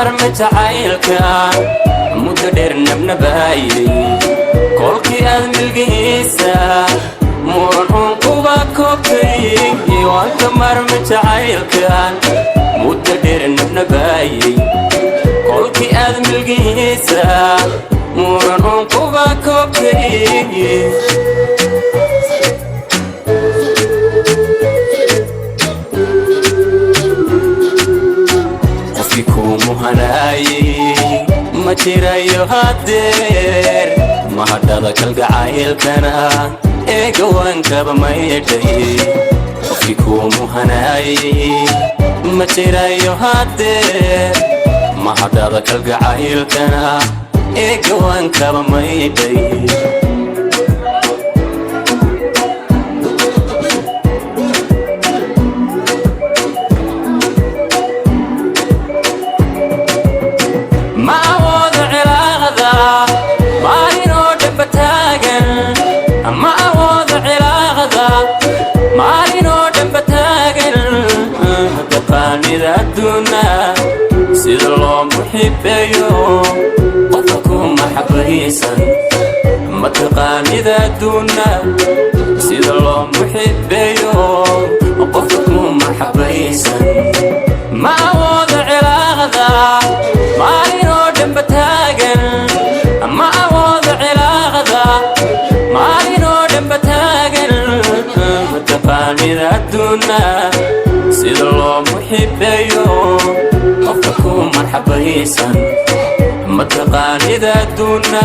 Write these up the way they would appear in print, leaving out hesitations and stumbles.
marmita caylka muddo dheer nabnabaayay kolkii aad milgihiisa muran uun kuba koobtay waan ka marmita caylka muddo dheer nabnabaayay kolkii aad milgihiisa muran uun kuba koobtay ma jirayo hadeer mahadhada kalgacaylkana eega waankaba maydhay qofkii kuu muhanaayay ma jirayo hadeer mahadhada kalgacaylkana eega waankaba maydhay sida loo muxibeeyo qofka ku maxabaysan mataqaanida adduuna sida loo muxibeeyo qofka ku maxabaysan ma awoodo cilaaqada maalinoo dhanba taagan ma awoodo cilaaqada maalinoo dhanba taagan mataqaanida adduuna sida loo muxibeeyo qofka ku marxabaysan mataqaanida adduuna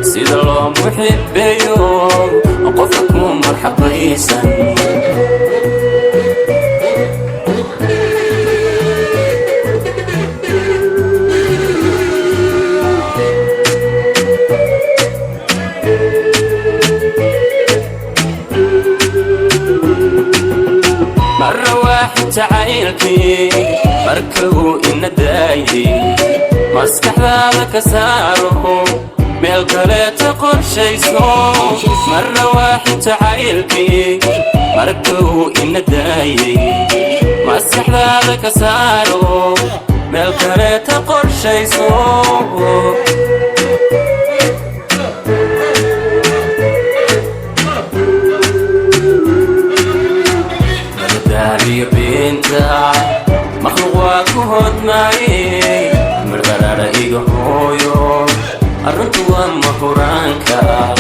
sida loo muxibeeyo qofka ku marxabaysan jacaylkii markuu ina daayay maskaxdaada ka saaro meel kaleeta qorshayso marna waaxid jacaylkii markuu ina daayay maskaxdaada ka saaro meel kaleeta qorshayso مخلوق وهد معي مرغرر إيجو هويو الرنتو ومهورانكا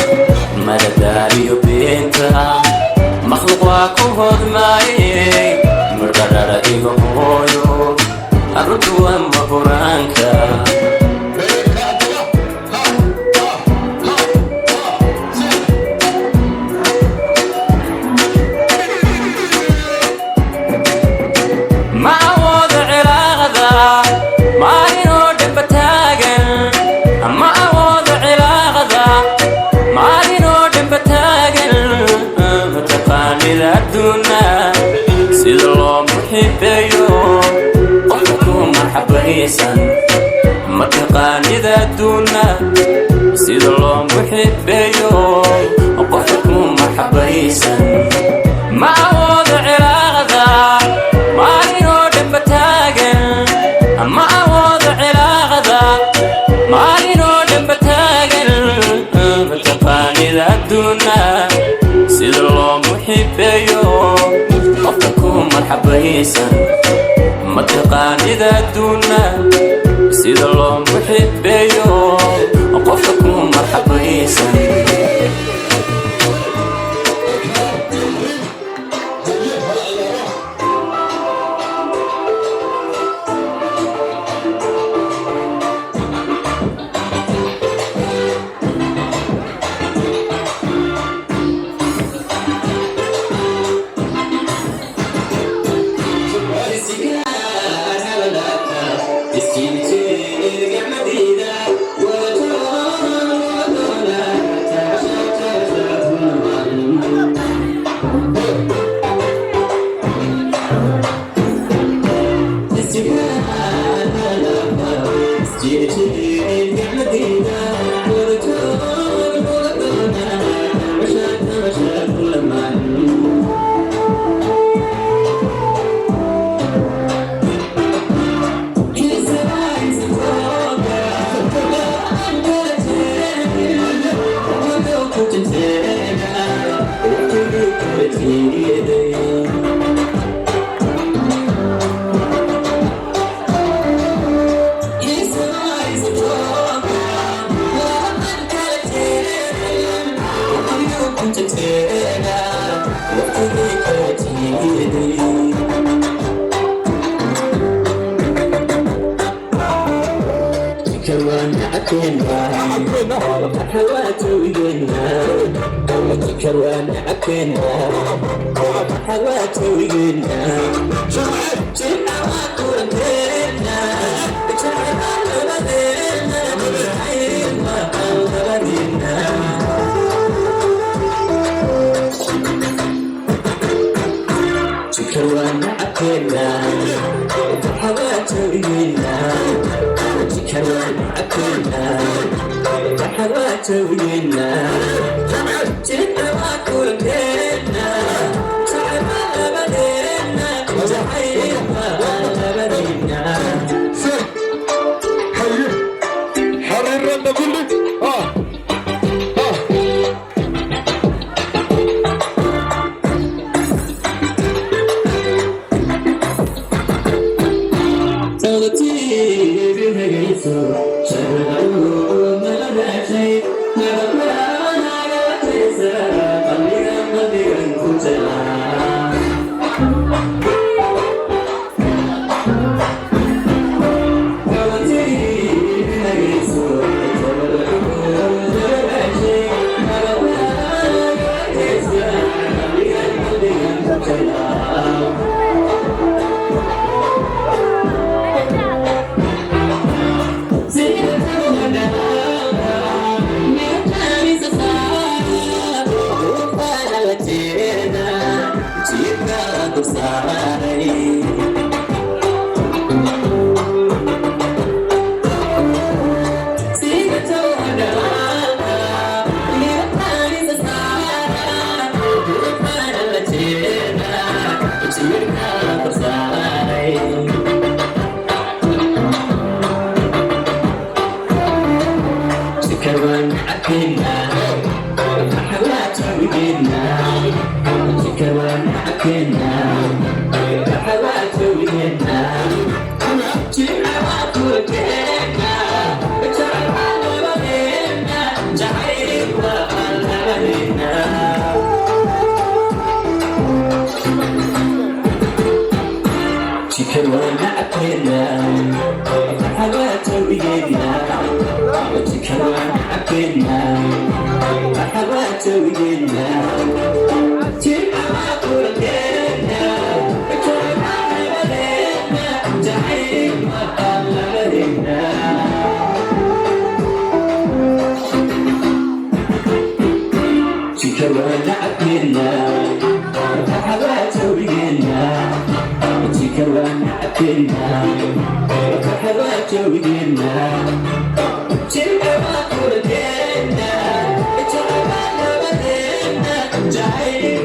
مرداري بينتا مخلوق وهد معي مرغرر إيجو هويو الرنتو ومهورانكا sida loo muxibeeyo qofka ku marxabaysan mataqaanida adduuna sida loo muxibeeyo qofka ku marxabaysan ma awoodo cilaaqada maalinoo dhanba taagan ma awoodo cilaaqada maalinoo dhanba taagan mataqaanida adduuna sida loo muxibeeyo qofka ku marxabaysan mataqaanida adduuna sida loo muxibeeyo qofka ku marxabaysan It's Jai